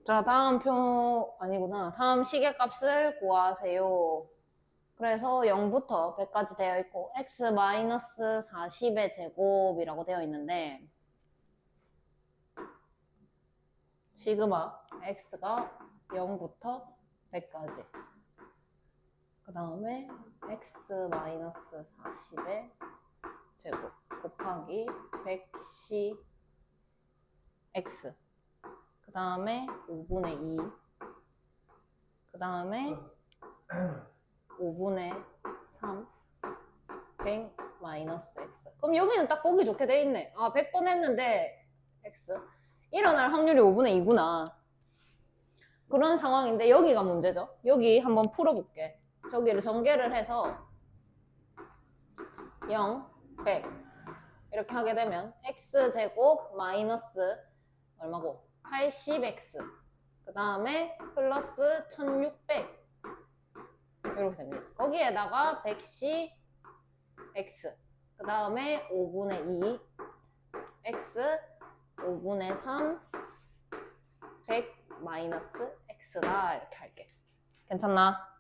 자, 다음 표, 아니구나. 다음 시계값을 구하세요. 그래서 0부터 100까지 되어 있고, x-40의 제곱이라고 되어 있는데, 시그마 x가 0부터 100까지. 그 다음에 x-40의 제곱 곱하기 100c x. 그 다음에 5분의 2. 그 다음에 5분의 3. 100 마이너스 x. 그럼 여기는 딱 보기 좋게 돼 있네. 아, 100번 했는데 x. 일어날 확률이 5분의 2구나. 그런 상황인데 여기가 문제죠. 여기 한번 풀어볼게. 저기를 전개를 해서 0, 100 이렇게 하게 되면 x제곱 마이너스 얼마고? 80x 그 다음에 플러스 1600 이렇게 됩니다. 거기에다가 100c x 그 다음에 5분의 2 x 5분의 3 100 마이너스 x다 이렇게 할게. 괜찮나?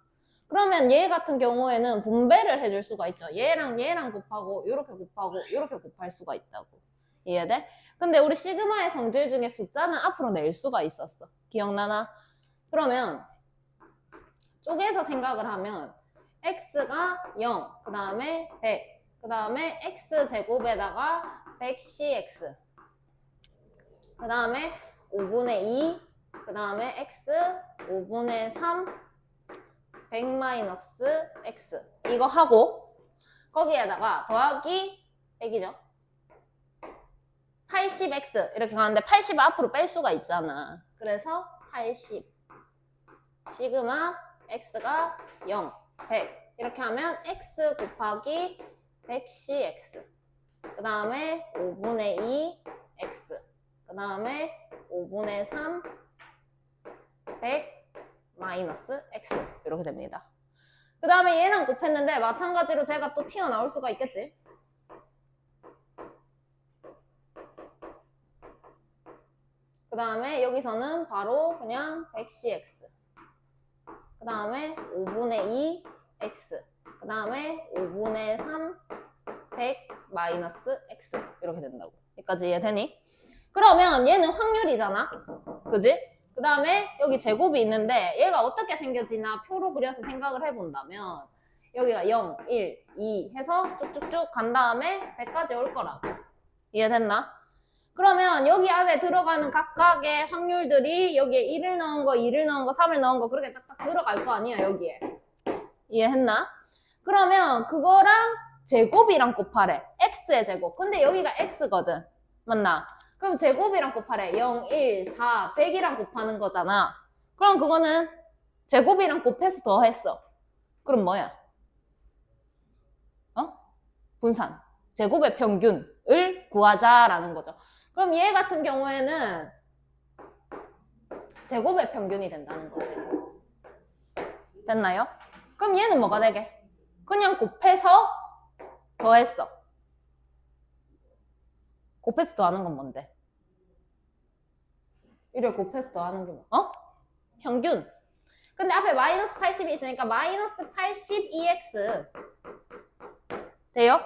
그러면 얘 같은 경우에는 분배를 해줄 수가 있죠. 얘랑 얘랑 곱하고 이렇게 곱하고 이렇게 곱할 수가 있다고. 이해돼? 근데 우리 시그마의 성질 중에 숫자는 앞으로 낼 수가 있었어. 기억나나? 그러면 쪼개서 생각을 하면 x가 0, 그 다음에 100, 그 다음에 x제곱에다가 100cx 그 다음에 5분의 2, 그 다음에 x 5분의 3 100 마이너스 x 이거 하고 거기에다가 더하기 100이죠. 80x 이렇게 가는데 80을 앞으로 뺄 수가 있잖아. 그래서 80 시그마 x가 0, 100 이렇게 하면 x 곱하기 100cx 그 다음에 5분의 2 x 그 다음에 5분의 3 100 마이너스 x 이렇게 됩니다. 그 다음에 얘랑 곱했는데 마찬가지로 제가 또 튀어나올 수가 있겠지. 그 다음에 여기서는 바로 그냥 100cx 그 다음에 5분의 2 x 그 다음에 5분의 3 100 마이너스 x 이렇게 된다고. 여기까지 이해되니? 그러면 얘는 확률이잖아. 그지? 그 다음에 여기 제곱이 있는데 얘가 어떻게 생겨지나 표로 그려서 생각을 해본다면 여기가 0, 1, 2 해서 쭉쭉쭉 간 다음에 100까지 올 거라고. 이해됐나? 그러면 여기 안에 들어가는 각각의 확률들이 여기에 1을 넣은 거, 2를 넣은 거, 3을 넣은 거 그렇게 딱딱 들어갈 거 아니야 여기에. 이해했나? 그러면 그거랑 제곱이랑 곱하래. x의 제곱. 근데 여기가 x거든. 맞나? 그럼 제곱이랑 곱하래. 0, 1, 4, 100이랑 곱하는 거잖아. 그럼 그거는 제곱이랑 곱해서 더했어. 그럼 뭐야? 분산. 제곱의 평균을 구하자라는 거죠. 그럼 얘 같은 경우에는 제곱의 평균이 된다는 거지. 됐나요? 그럼 얘는 뭐가 되게? 그냥 곱해서 더했어. 곱해서 더하는 건 뭔데? 이를 곱해서 더하는 게 뭐? 평균. 근데 앞에 마이너스 80이 있으니까 마이너스 82x 돼요?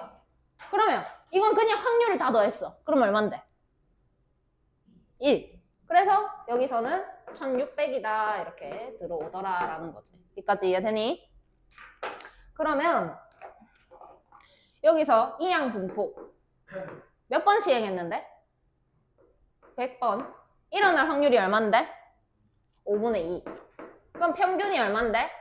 그러면 이건 그냥 확률을 다 더했어. 그럼 얼만데? 1. 그래서 여기서는 1600이다 이렇게 들어오더라 라는 거지. 여기까지 이해되니? 그러면 여기서 이항 분포 몇 번 시행했는데? 100번. 일어날 확률이 얼만데? 5분의 2. 그럼 평균이 얼만데?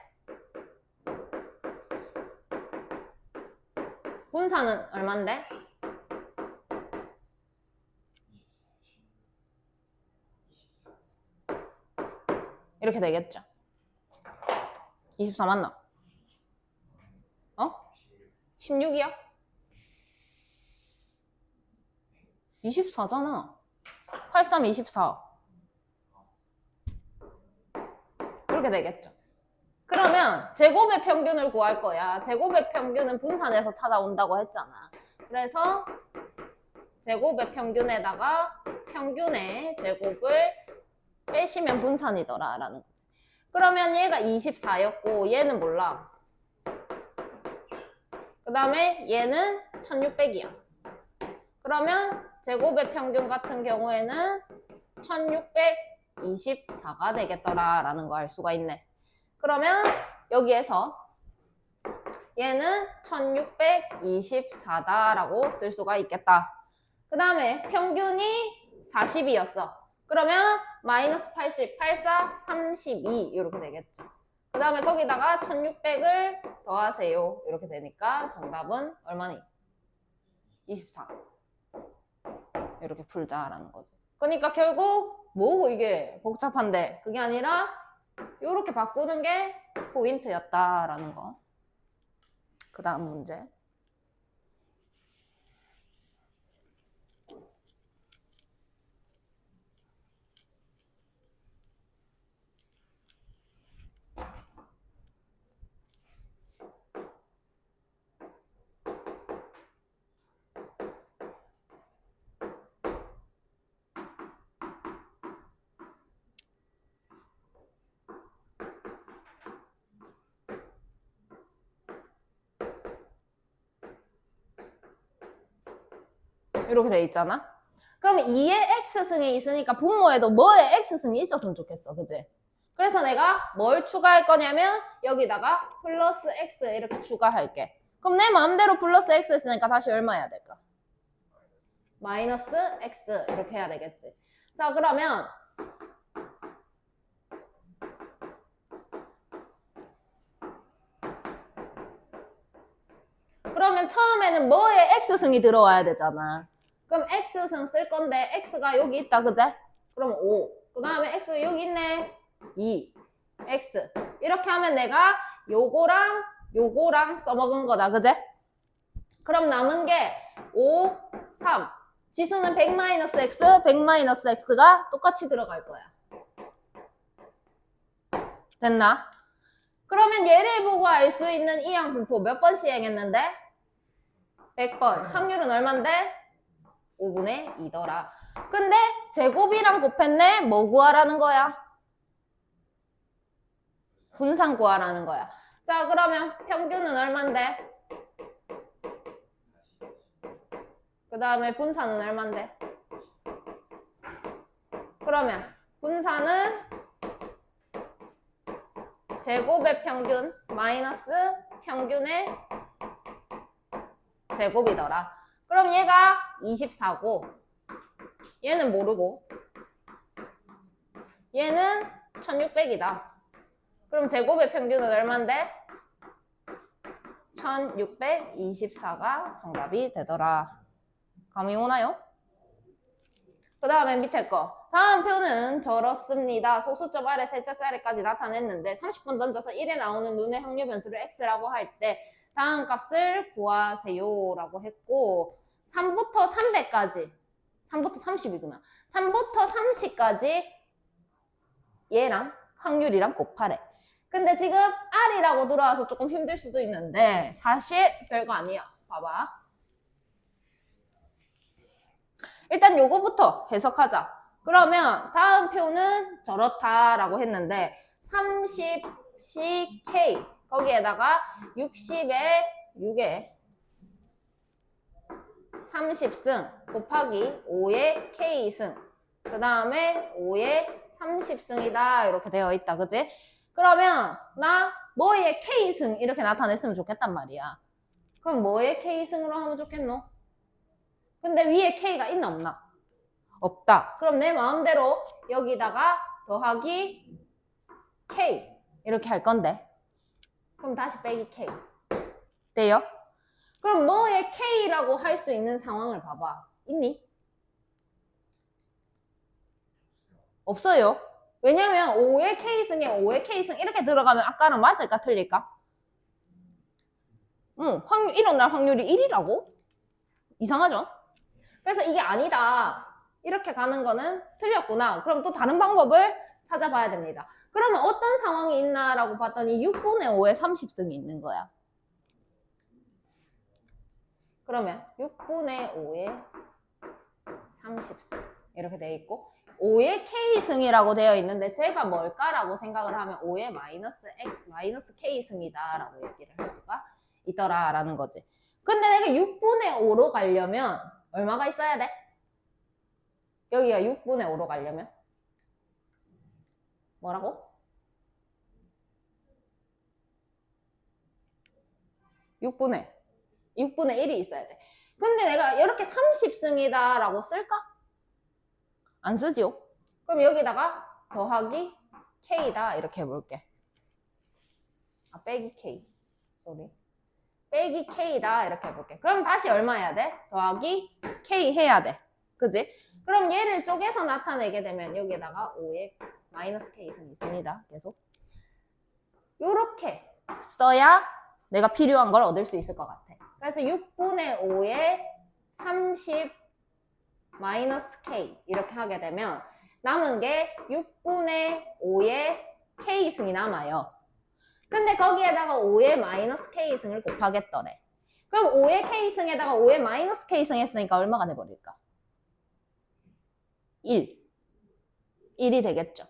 분산은 얼만데? 이렇게 되겠죠. 24 맞나? 16이야? 24잖아. 83, 24. 이렇게 되겠죠. 그러면 제곱의 평균을 구할 거야. 제곱의 평균은 분산해서 찾아온다고 했잖아. 그래서 제곱의 평균에다가 평균의 제곱을 빼시면 분산이더라 라는 거지. 그러면 얘가 24였고 얘는 몰라. 그 다음에 얘는 1600이야. 그러면 제곱의 평균 같은 경우에는 1624가 되겠더라 라는 거 알 수가 있네. 그러면 여기에서 얘는 1624다 라고 쓸 수가 있겠다. 그 다음에 평균이 40이었어. 그러면 마이너스 80, 84, 32 이렇게 되겠죠. 그 다음에 거기다가 1600을 더하세요. 이렇게 되니까 정답은 얼마니? 24. 이렇게 풀자라는 거지. 그러니까 결국 뭐고 이게 복잡한데 그게 아니라 이렇게 바꾸는 게 포인트였다라는 거. 그 다음 문제. 이렇게 돼 있잖아. 그러면 2의 x승이 있으니까 분모에도 뭐의 x승이 있었으면 좋겠어. 그치? 그래서 내가 뭘 추가할 거냐면 여기다가 플러스 x 이렇게 추가할게. 그럼 내 마음대로 플러스 x 했으니까 다시 얼마 해야 될까? 마이너스 x 이렇게 해야 되겠지. 자, 그러면 처음에는 뭐의 x승이 들어와야 되잖아. 그럼 x승 쓸 건데 x가 여기 있다, 그제? 그럼 5. 그 다음에 x가 여기 있네. 2. x. 이렇게 하면 내가 요거랑 써먹은 거다, 그제? 그럼 남은 게 5, 3. 지수는 100-x, 100-x가 똑같이 들어갈 거야. 됐나? 그러면 얘를 보고 알 수 있는 이항 분포 몇 번 시행했는데? 100번. 확률은 얼만데? 5분의 2더라. 근데 제곱이랑 곱했네? 뭐 구하라는 거야? 분산 구하라는 거야. 자, 그러면 평균은 얼만데? 그 다음에 분산은 얼만데? 그러면 분산은 제곱의 평균 마이너스 평균의 제곱이더라. 그럼 얘가 24고 얘는 모르고 얘는 1600이다. 그럼 제곱의 평균은 얼만데? 1624가 정답이 되더라. 감이 오나요? 그 다음에 밑에 거. 다음 표는 저렇습니다. 소수점 아래 세 짝짜리까지 나타냈는데 30분 던져서 1에 나오는 눈의 확률 변수를 x라고 할 때 다음 값을 구하세요 라고 했고 3부터 300까지 3부터 30이구나. 3부터 30까지 얘랑 확률이랑 곱하래. 근데 지금 R이라고 들어와서 조금 힘들 수도 있는데 사실 별거 아니야. 봐봐. 일단 요거부터 해석하자. 그러면 다음 표는 저렇다라고 했는데 30ck 거기에다가 60에 6에 30승 곱하기 5의 k승 그 다음에 5의 30승이다 이렇게 되어 있다. 그지? 그러면 나 뭐의 k승 이렇게 나타냈으면 좋겠단 말이야. 그럼 뭐의 k승으로 하면 좋겠노? 근데 위에 k가 있나 없나? 없다. 그럼 내 마음대로 여기다가 더하기 k 이렇게 할 건데 그럼 다시 빼기 k 돼요? 그럼 뭐의 k라고 할 수 있는 상황을 봐봐. 있니? 없어요. 왜냐면 5의 k승에 5의 k승 이렇게 들어가면 아까랑 맞을까 틀릴까? 확률 일어날 확률이 1이라고? 이상하죠? 그래서 이게 아니다. 이렇게 가는 거는 틀렸구나. 그럼 또 다른 방법을 찾아봐야 됩니다. 그러면 어떤 상황이 있나라고 봤더니 6분의 5에 30승이 있는 거야. 그러면 6분의 5에 30승 이렇게 돼 있고 5의 k승이라고 되어 있는데 제가 뭘까라고 생각을 하면 5의 마이너스 x 마이너스 k승이다 라고 얘기를 할 수가 있더라 라는 거지. 근데 내가 6분의 5로 가려면 얼마가 있어야 돼? 여기가 6분의 5로 가려면 뭐라고? 6분의 1이 있어야 돼. 근데 내가 이렇게 30승이다 라고 쓸까? 안 쓰지요? 그럼 여기다가 더하기 k다 이렇게 해볼게. 아 빼기 k 쏘리 빼기 k다 이렇게 해볼게. 그럼 다시 얼마 해야 돼? 더하기 k 해야 돼. 그지? 그럼 얘를 쪼개서 나타내게 되면 여기에다가 5의 마이너스 k승이 있습니다. 계속 요렇게 써야 내가 필요한 걸 얻을 수 있을 것 같아. 그래서 6분의 5의 30 마이너스 k 이렇게 하게 되면 남은 게 6분의 5의 k승이 남아요. 근데 거기에다가 5의 마이너스 k승을 곱하겠더래. 그럼 5의 k승에다가 5의 마이너스 k승 했으니까 얼마가 돼버릴까? 1이 되겠죠.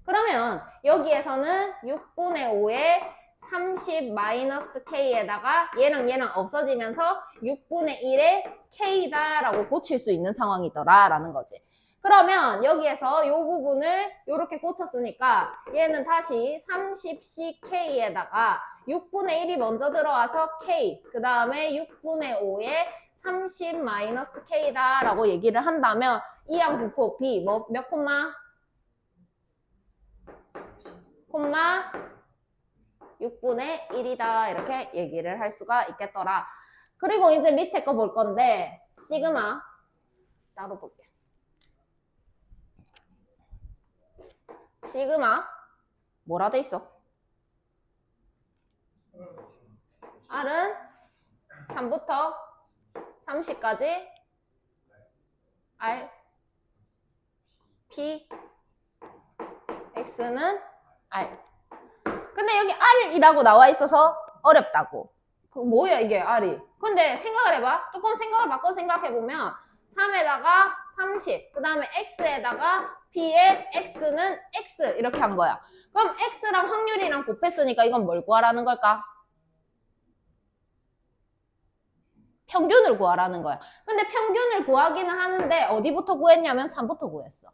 그러면 여기에서는 6분의 5의 30 마이너스 k에다가 얘랑 없어지면서 6분의 1의 k다 라고 고칠 수 있는 상황이더라 라는 거지. 그러면 여기에서 이 부분을 이렇게 고쳤으니까 얘는 다시 30ck에다가 6분의 1이 먼저 들어와서 k 그 다음에 6분의 5의 30 마이너스 k다 라고 얘기를 한다면 이항 부호 b 몇 콤마? 콤마 6분의 1이다 이렇게 얘기를 할 수가 있겠더라. 그리고 이제 밑에 거 볼 건데 시그마 따로 볼게. 시그마 뭐라 돼 있어? R은 3부터 30까지 R P X는 R. 근데 여기 R이라고 나와 있어서 어렵다고. 그 뭐야 이게 R이. 근데 생각을 해봐. 조금 생각을 바꿔 생각해보면 3에다가 30, 그 다음에 X에다가 P의 X는 X 이렇게 한 거야. 그럼 X랑 확률이랑 곱했으니까 이건 뭘 구하라는 걸까? 평균을 구하라는 거야. 근데 평균을 구하기는 하는데 어디부터 구했냐면 3부터 구했어.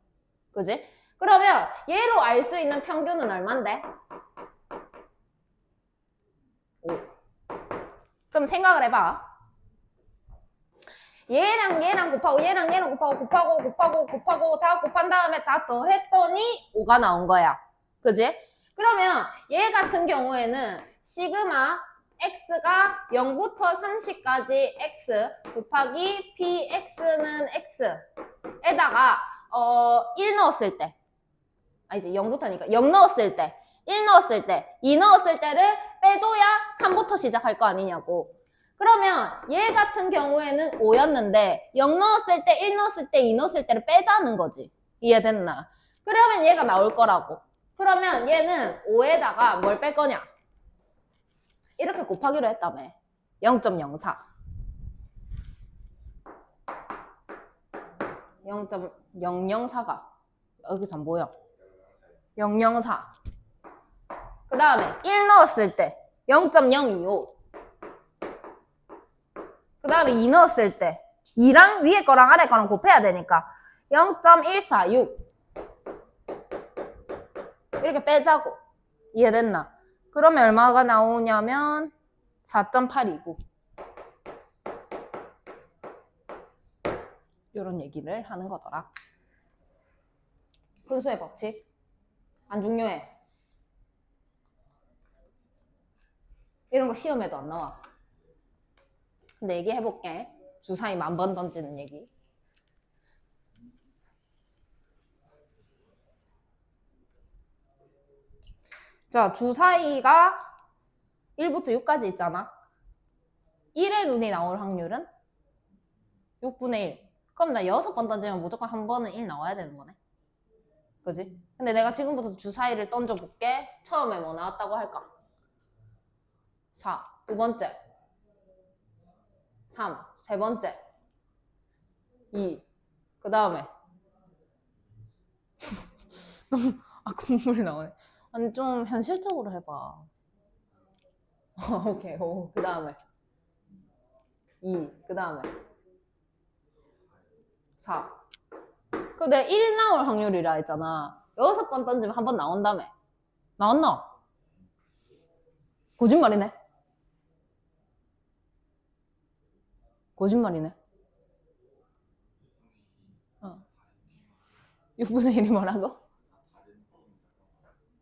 그지? 그러면 얘로 알 수 있는 평균은 얼만데? 5. 그럼 생각을 해봐. 얘랑 곱하고 곱하고 다 곱한 다음에 다 더했더니 5가 나온 거야. 그지? 그러면 얘 같은 경우에는 시그마 x가 0부터 30까지 x 곱하기 px는 x에다가 1 넣었을 때 이제 0부터니까 0 넣었을 때 1 넣었을 때 2 넣었을 때를 빼줘야 3부터 시작할 거 아니냐고. 그러면 얘 같은 경우에는 5였는데 0 넣었을 때 1 넣었을 때 2 넣었을 때를 빼자는 거지. 이해됐나? 그러면 얘가 나올 거라고. 그러면 얘는 5에다가 뭘 뺄 거냐? 이렇게 곱하기로 했다며. 0.04 0.004가 여기서 뭐야? 004 그 다음에 1 넣었을 때 0.025 그 다음에 2 넣었을 때 2랑 위에 거랑 아래 거랑 곱해야 되니까 0.146 이렇게 빼자고. 이해됐나? 그러면 얼마가 나오냐면 4.829 이런 얘기를 하는 거더라. 분수의 법칙 안 중요해. 이런 거 시험에도 안 나와. 근데 얘기해볼게. 주사위 10,000번 던지는 얘기. 자, 주사위가 1부터 6까지 있잖아. 1의 눈이 나올 확률은 6분의 1. 그럼 나 6번 던지면 무조건 한 번은 1 나와야 되는 거네. 그지? 근데 내가 지금부터 주사위를 던져볼게. 처음에 뭐 나왔다고 할까? 4. 두 번째. 3. 세 번째. 2. 그 다음에 국물이 나오네. 아니, 좀 현실적으로 해봐. 오케이, 5. 그 다음에 2. 그 다음에 4. 그 내가 1 나올 확률이라 했잖아. 6번 던지면 한 번 나온다며. 나왔나? 거짓말이네. 거짓말이네. 6분의 1이 뭐라고?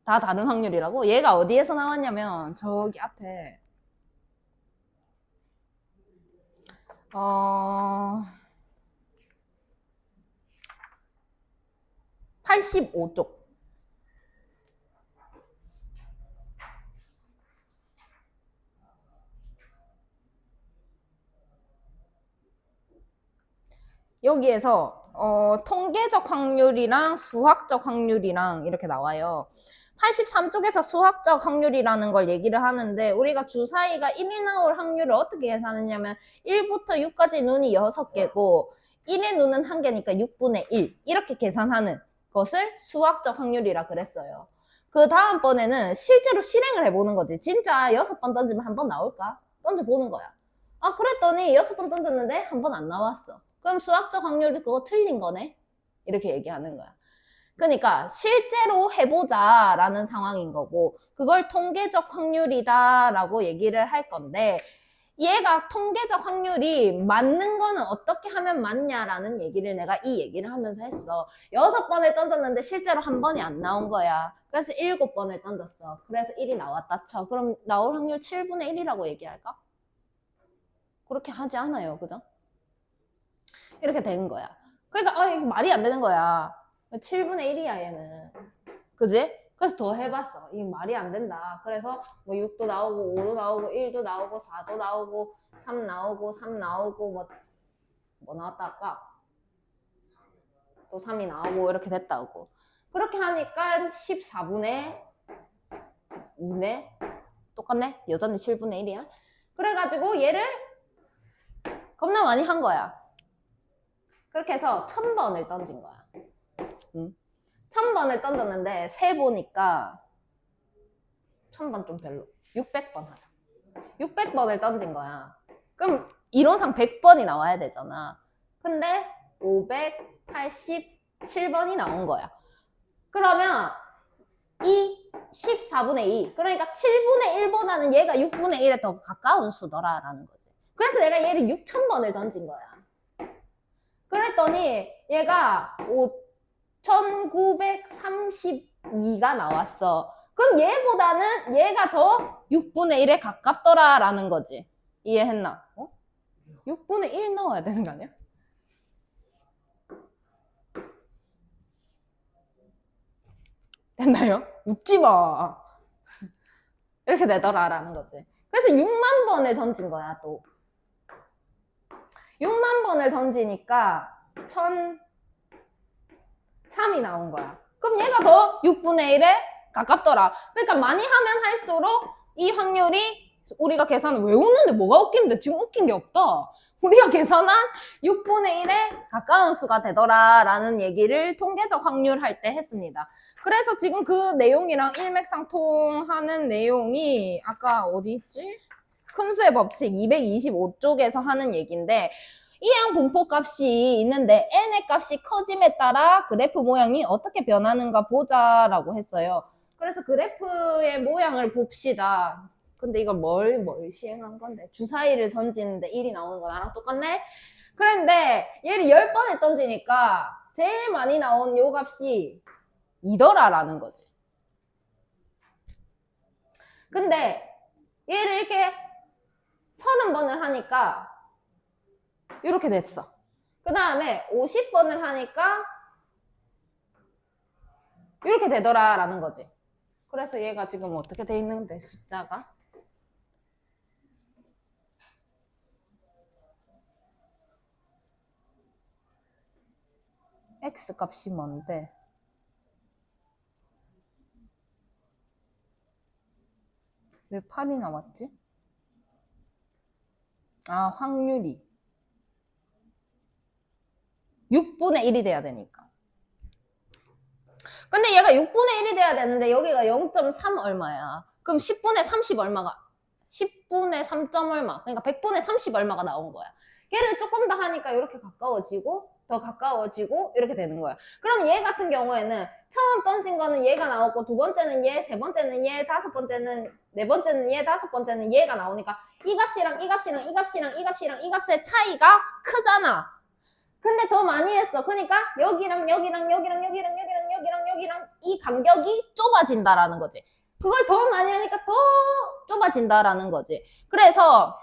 다 다른 확률이라고? 얘가 어디에서 나왔냐면 저기 앞에 85쪽. 여기에서 통계적 확률이랑 수학적 확률이랑 이렇게 나와요. 83쪽에서 수학적 확률이라는 걸 얘기를 하는데 우리가 주사위가 1이 나올 확률을 어떻게 계산했냐면 1부터 6까지 눈이 6개고 1의 눈은 1개니까 6분의 1 이렇게 계산하는 것을 수학적 확률이라 그랬어요. 그 다음번에는 실제로 실행을 해보는 거지. 진짜 6번 던지면 한 번 나올까? 던져보는 거야. 아, 그랬더니 6번 던졌는데 한 번 안 나왔어. 그럼 수학적 확률이 그거 틀린 거네? 이렇게 얘기하는 거야. 그러니까 실제로 해보자라는 상황인 거고 그걸 통계적 확률이다라고 얘기를 할 건데 얘가 통계적 확률이 맞는 거는 어떻게 하면 맞냐라는 얘기를 내가 이 얘기를 하면서 했어. 6번을 던졌는데 실제로 한 번이 안 나온 거야. 그래서 7번을 던졌어. 그래서 1이 나왔다 쳐. 그럼 나올 확률 7분의 1이라고 얘기할까? 그렇게 하지 않아요. 그죠? 이렇게 되는 거야. 그러니까 이게 말이 안 되는 거야. 7분의 1이야 얘는. 그지? 그래서 더 해봤어. 이게 말이 안 된다. 그래서 뭐 6도 나오고 5도 나오고 1도 나오고 4도 나오고 3 나오고 3 나오고 뭐 나왔다 아까? 또 3이 나오고 이렇게 됐다고. 그렇게 하니까 14분의 2네? 똑같네? 여전히 7분의 1이야. 그래가지고 얘를 겁나 많이 한 거야. 그렇게 해서 1000번을 던진 거야. 1000번을 던졌는데 세 보니까 1000번 좀 별로. 600번 하자. 600번을 던진 거야. 그럼 이론상 100번이 나와야 되잖아. 근데 587번이 나온 거야. 그러면 이 14분의 2, 그러니까 7분의 1보다는 얘가 6분의 1에 더 가까운 수더라라는 거지. 그래서 내가 얘를 6000번을 던진 거야. 그랬더니 얘가 5932가 나왔어. 그럼 얘보다는 얘가 더 6분의 1에 가깝더라라는 거지. 이해했나? 6분의 1 넣어야 되는 거 아니야? 됐나요? 웃지 마. 이렇게 되더라라는 거지. 그래서 6만 번을 던진 거야, 또. 6만 번을 던지니까 1003이 나온 거야. 그럼 얘가 더 6분의 1에 가깝더라. 그러니까 많이 하면 할수록 이 확률이 우리가 계산을 외우는데 뭐가 웃긴데 지금 웃긴 게 없다. 우리가 계산한 6분의 1에 가까운 수가 되더라라는 얘기를 통계적 확률 할 때 했습니다. 그래서 지금 그 내용이랑 일맥상통하는 내용이 아까 어디 있지? 큰 수의 법칙 225쪽에서 하는 얘기인데 이항 분포 값이 있는데 n의 값이 커짐에 따라 그래프 모양이 어떻게 변하는가 보자라고 했어요. 그래서 그래프의 모양을 봅시다. 근데 이걸 뭘 시행한 건데? 주사위를 던지는데 1이 나오는 거 나랑 똑같네? 그런데 얘를 10번을 던지니까 제일 많이 나온 요 값이 2더라라는 거지. 근데 얘를 이렇게 30번을 하니까 이렇게 됐어. 그 다음에 50번을 하니까 이렇게 되더라라는 거지. 그래서 얘가 지금 어떻게 돼 있는데 숫자가? x 값이 뭔데? 왜 8이 나왔지? 아, 확률이 6분의 1이 돼야 되니까. 근데 얘가 6분의 1이 돼야 되는데 여기가 0.3 얼마야. 그럼 10분의 30 얼마가 10분의 3점 얼마. 그러니까 100분의 30 얼마가 나온 거야. 얘를 조금 더 하니까 이렇게 가까워지고 더 가까워지고 이렇게 되는 거야. 그럼 얘 같은 경우에는 처음 던진 거는 얘가 나왔고 두 번째는 얘, 세 번째는 얘, 다섯 번째는 네 번째는 얘, 다섯 번째는 얘가 나오니까 이 값이랑 이 값이랑 이 값이랑 이 값이랑 이 값의 차이가 크잖아. 근데 더 많이 했어. 그러니까 여기랑 여기랑 여기랑 여기랑 여기랑 여기랑 여기랑 이 간격이 좁아진다라는 거지. 그걸 더 많이 하니까 더 좁아진다라는 거지. 그래서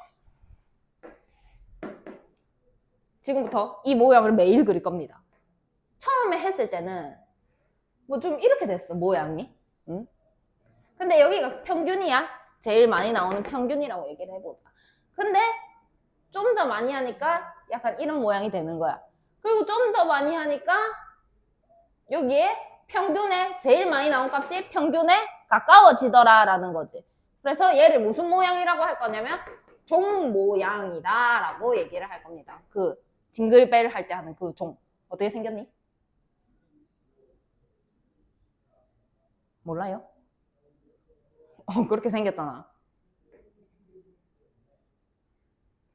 지금부터 이 모양을 매일 그릴 겁니다. 처음에 했을 때는 뭐 좀 이렇게 됐어, 모양이. 응? 근데 여기가 평균이야. 제일 많이 나오는 평균이라고 얘기를 해보자. 근데 좀 더 많이 하니까 약간 이런 모양이 되는 거야. 그리고 좀 더 많이 하니까 여기에 평균에 제일 많이 나온 값이 평균에 가까워지더라라는 거지. 그래서 얘를 무슨 모양이라고 할 거냐면 종 모양이다 라고 얘기를 할 겁니다. 그 징글벨 할 때 하는 그 종. 어떻게 생겼니? 몰라요? 그렇게 생겼잖아.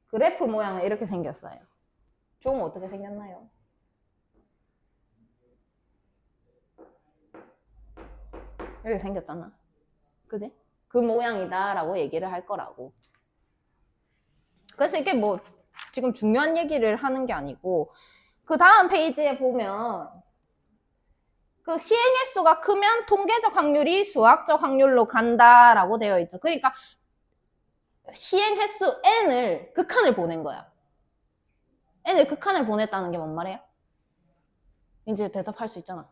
그래프 모양은 이렇게 생겼어요. 종 어떻게 생겼나요? 이렇게 생겼잖아. 그지? 그 모양이다 라고 얘기를 할 거라고. 그래서 이게 뭐 지금 중요한 얘기를 하는 게 아니고 그 다음 페이지에 보면 그 시행횟수가 크면 통계적 확률이 수학적 확률로 간다라고 되어 있죠. 그러니까 시행횟수 n을 극한을 보낸 거야. n을 극한을 보냈다는 게 뭔 말이에요? 이제 대답할 수 있잖아.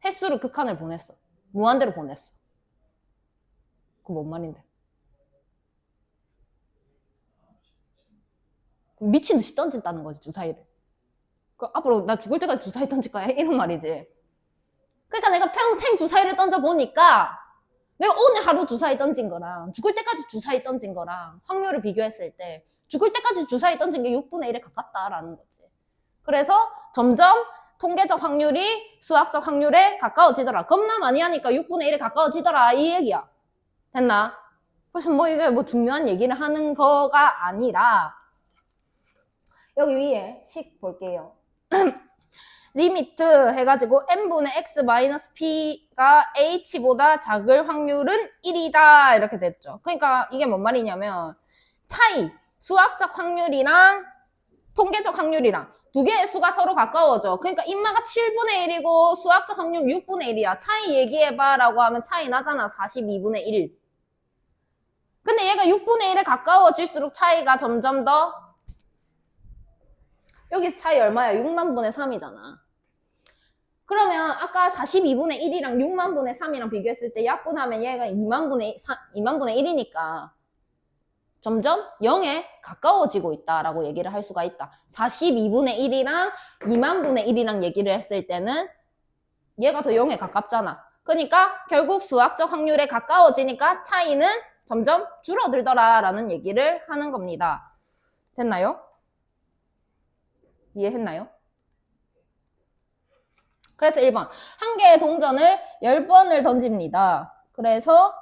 횟수를 극한을 보냈어. 무한대로 보냈어. 그거 뭔 말인데? 미친 듯이 던진다는 거지, 주사위를. 그 앞으로 나 죽을 때까지 주사위 던질 거야? 이런 말이지. 그러니까 내가 평생 주사위를 던져보니까 내가 오늘 하루 주사위 던진 거랑 죽을 때까지 주사위 던진 거랑 확률을 비교했을 때 죽을 때까지 주사위 던진 게 6분의 1에 가깝다라는 거지. 그래서 점점 통계적 확률이 수학적 확률에 가까워지더라. 겁나 많이 하니까 6분의 1에 가까워지더라. 이 얘기야. 됐나? 그래서 뭐 이게 뭐 중요한 얘기를 하는 거가 아니라 여기 위에 식 볼게요. 리미트 해가지고 n분의 x 마이너스 p가 h보다 작을 확률은 1이다 이렇게 됐죠. 그러니까 이게 뭔 말이냐면 차이, 수학적 확률이랑 통계적 확률이랑 두 개의 수가 서로 가까워져. 그러니까 인마가 7분의 1이고 수학적 확률 6분의 1이야. 차이 얘기해봐 라고 하면 차이 나잖아. 42분의 1. 근데 얘가 6분의 1에 가까워질수록 차이가 점점 더 여기서 차이 얼마야? 6만 분의 3이잖아. 그러면 아까 42분의 1이랑 6만 분의 3이랑 비교했을 때 약분하면 얘가 2만 분의 1이니까 점점 0에 가까워지고 있다라고 얘기를 할 수가 있다. 42분의 1이랑 2만 분의 1이랑 얘기를 했을 때는 얘가 더 0에 가깝잖아. 그러니까 결국 수학적 확률에 가까워지니까 차이는 점점 줄어들더라라는 얘기를 하는 겁니다. 됐나요? 이해했나요? 그래서 1번. 한 개의 동전을 10번을 던집니다. 그래서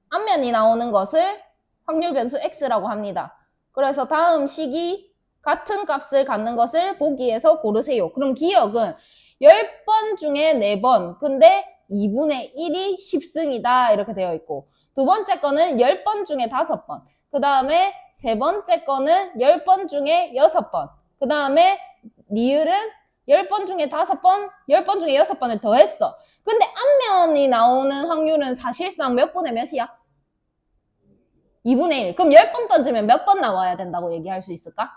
앞면이 나오는 것을 확률 변수 x라고 합니다. 그래서 다음 식이 같은 값을 갖는 것을 보기에서 고르세요. 그럼 기억은 10번 중에 4번. 근데 2분의 1이 10승이다. 이렇게 되어 있고 두 번째 거는 10번 중에 5번. 그 다음에 세 번째 거는 10번 중에 6번. 그 다음에 리을은 10번 중에 5번, 10번 중에 6번을 더했어. 근데 앞면이 나오는 확률은 사실상 몇 분의 몇이야? 2분의 1. 그럼 10번 던지면 몇 번 나와야 된다고 얘기할 수 있을까?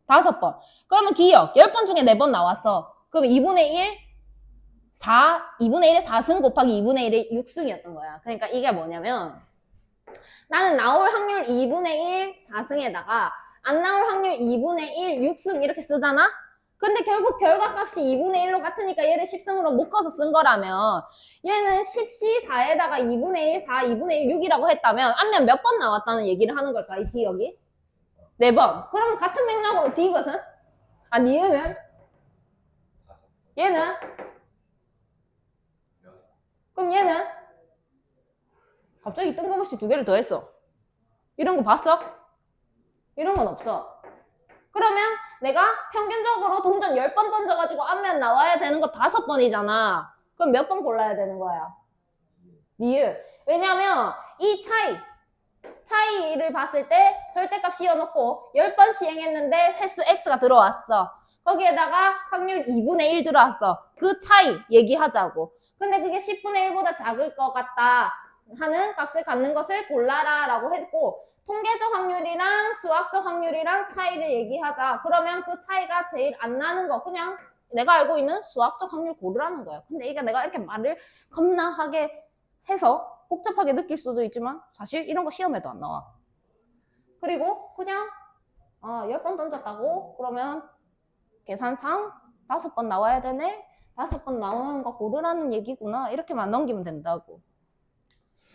5번. 그러면 기억. 10번 중에 4번 나왔어. 그럼 2분의 1, 2분의 1에 4승 곱하기 2분의 1에 6승이었던 거야. 그러니까 이게 뭐냐면 나는 나올 확률 2분의 1, 4승에다가 안 나올 확률 2분의 1, 6승 이렇게 쓰잖아? 근데 결국 결과값이 2분의 1로 같으니까 얘를 10승으로 묶어서 쓴 거라면 얘는 10시 4에다가 2분의 1, 4, 2분의 1, 6이라고 했다면 앞면 몇 번 나왔다는 얘기를 하는 걸까? 이 기억이? 4번. 그럼 같은 맥락으로 디귿은? 아, 니은은? 얘는? 그럼 얘는? 갑자기 뜬금없이 두 개를 더했어. 이런 거 봤어? 이런 건 없어. 그러면 내가 평균적으로 동전 10번 던져가지고 앞면 나와야 되는 거 5번이잖아. 그럼 몇 번 골라야 되는 거야? 니은. 왜냐면 이 차이를 봤을 때 절대값 씌워놓고 10번 시행했는데 횟수 x가 들어왔어. 거기에다가 확률 2분의 1 들어왔어. 그 차이 얘기하자고. 근데 그게 10분의 1보다 작을 것 같다 하는 값을 갖는 것을 골라라 라고 했고, 통계적 확률이랑 수학적 확률이랑 차이를 얘기하자. 그러면 그 차이가 제일 안 나는 거, 그냥 내가 알고 있는 수학적 확률 고르라는 거야. 근데 이게 내가 이렇게 말을 겁나 하게 해서 복잡하게 느낄 수도 있지만 사실 이런 거 시험에도 안 나와. 그리고 그냥 10번 던졌다고? 그러면 계산상 5번 나와야 되네? 5번 나오는 거 고르라는 얘기구나. 이렇게만 넘기면 된다고.